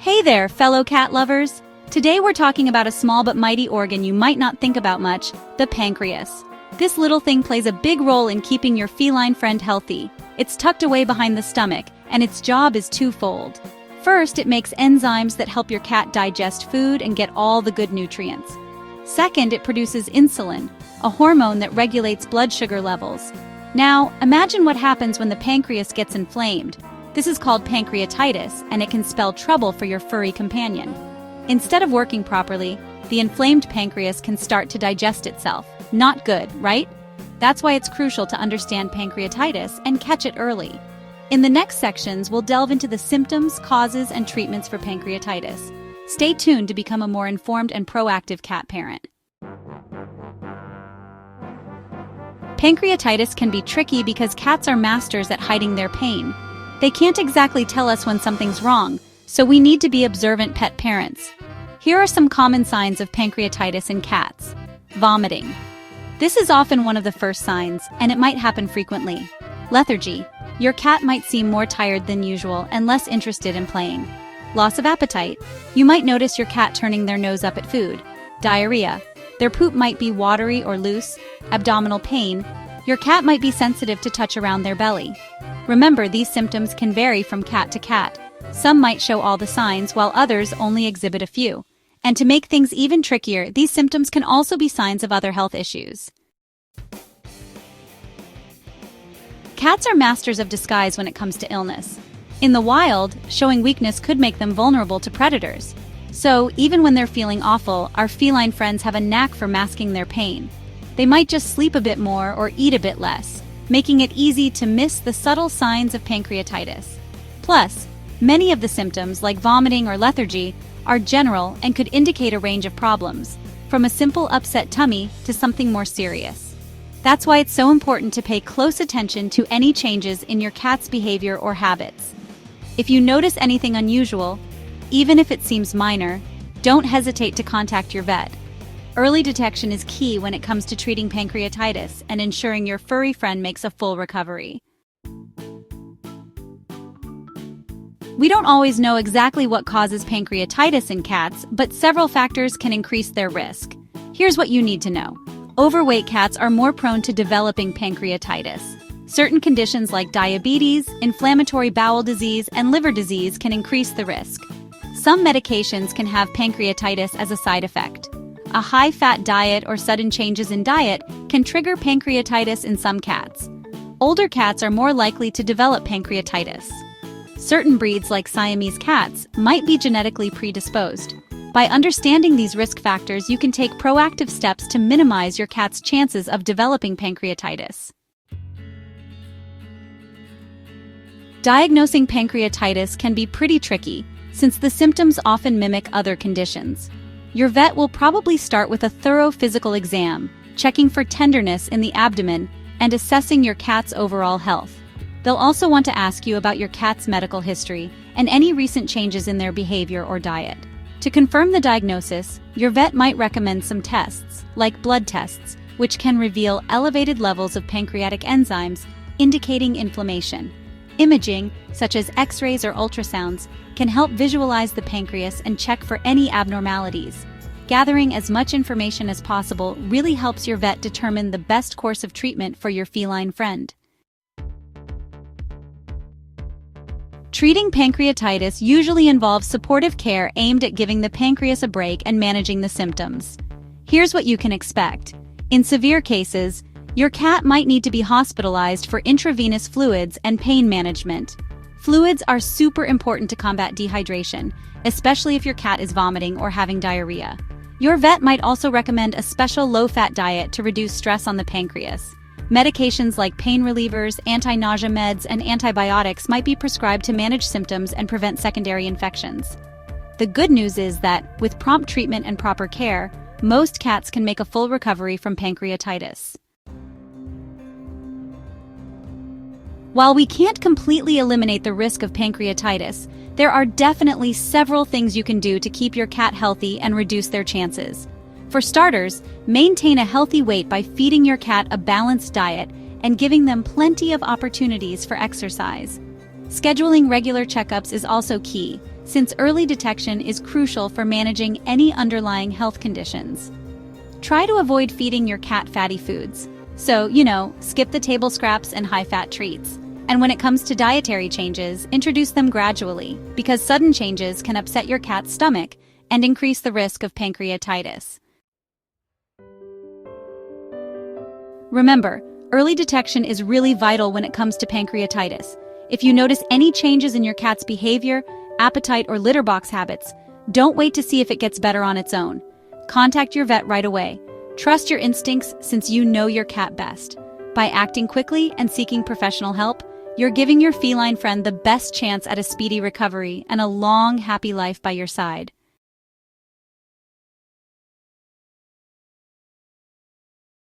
Hey there, fellow cat lovers! Today we're talking about a small but mighty organ you might not think about much, the pancreas. This little thing plays a big role in keeping your feline friend healthy. It's tucked away behind the stomach, and its job is twofold. First, it makes enzymes that help your cat digest food and get all the good nutrients. Second, it produces insulin, a hormone that regulates blood sugar levels. Now, imagine what happens when the pancreas gets inflamed. This is called pancreatitis, and it can spell trouble for your furry companion. Instead of working properly, the inflamed pancreas can start to digest itself. Not good, right? That's why it's crucial to understand pancreatitis and catch it early. In the next sections, we'll delve into the symptoms, causes, and treatments for pancreatitis. Stay tuned to become a more informed and proactive cat parent. Pancreatitis can be tricky because cats are masters at hiding their pain. They can't exactly tell us when something's wrong, so we need to be observant pet parents. Here are some common signs of pancreatitis in cats. Vomiting. This is often one of the first signs, and it might happen frequently. Lethargy. Your cat might seem more tired than usual and less interested in playing. Loss of appetite. You might notice your cat turning their nose up at food. Diarrhea. Their poop might be watery or loose. Abdominal pain. Your cat might be sensitive to touch around their belly. Remember, these symptoms can vary from cat to cat. Some might show all the signs, while others only exhibit a few. And to make things even trickier, these symptoms can also be signs of other health issues. Cats are masters of disguise when it comes to illness. In the wild, showing weakness could make them vulnerable to predators. So, even when they're feeling awful, our feline friends have a knack for masking their pain. They might just sleep a bit more or eat a bit less, making it easy to miss the subtle signs of pancreatitis. Plus, many of the symptoms, like vomiting or lethargy, are general and could indicate a range of problems, from a simple upset tummy to something more serious. That's why it's so important to pay close attention to any changes in your cat's behavior or habits. If you notice anything unusual, even if it seems minor, don't hesitate to contact your vet. Early detection is key when it comes to treating pancreatitis and ensuring your furry friend makes a full recovery. We don't always know exactly what causes pancreatitis in cats, but several factors can increase their risk. Here's what you need to know. Overweight cats are more prone to developing pancreatitis. Certain conditions like diabetes, inflammatory bowel disease, and liver disease can increase the risk. Some medications can have pancreatitis as a side effect. A high-fat diet or sudden changes in diet can trigger pancreatitis in some cats. Older cats are more likely to develop pancreatitis. Certain breeds like Siamese cats might be genetically predisposed. By understanding these risk factors, you can take proactive steps to minimize your cat's chances of developing pancreatitis. Diagnosing pancreatitis can be pretty tricky, since the symptoms often mimic other conditions. Your vet will probably start with a thorough physical exam, checking for tenderness in the abdomen and assessing your cat's overall health. They'll also want to ask you about your cat's medical history and any recent changes in their behavior or diet. To confirm the diagnosis, your vet might recommend some tests, like blood tests, which can reveal elevated levels of pancreatic enzymes, indicating inflammation. Imaging, such as X-rays or ultrasounds, can help visualize the pancreas and check for any abnormalities. Gathering as much information as possible really helps your vet determine the best course of treatment for your feline friend. Treating pancreatitis usually involves supportive care aimed at giving the pancreas a break and managing the symptoms. Here's what you can expect. In severe cases, your cat might need to be hospitalized for intravenous fluids and pain management. Fluids are super important to combat dehydration, especially if your cat is vomiting or having diarrhea. Your vet might also recommend a special low-fat diet to reduce stress on the pancreas. Medications like pain relievers, anti-nausea meds, and antibiotics might be prescribed to manage symptoms and prevent secondary infections. The good news is that, with prompt treatment and proper care, most cats can make a full recovery from pancreatitis. While we can't completely eliminate the risk of pancreatitis, there are definitely several things you can do to keep your cat healthy and reduce their chances. For starters, maintain a healthy weight by feeding your cat a balanced diet and giving them plenty of opportunities for exercise. Scheduling regular checkups is also key, since early detection is crucial for managing any underlying health conditions. Try to avoid feeding your cat fatty foods. So, skip the table scraps and high-fat treats. And when it comes to dietary changes, introduce them gradually, because sudden changes can upset your cat's stomach and increase the risk of pancreatitis. Remember, early detection is really vital when it comes to pancreatitis. If you notice any changes in your cat's behavior, appetite, or litter box habits, don't wait to see if it gets better on its own. Contact your vet right away. Trust your instincts since you know your cat best. By acting quickly and seeking professional help, you're giving your feline friend the best chance at a speedy recovery and a long, happy life by your side.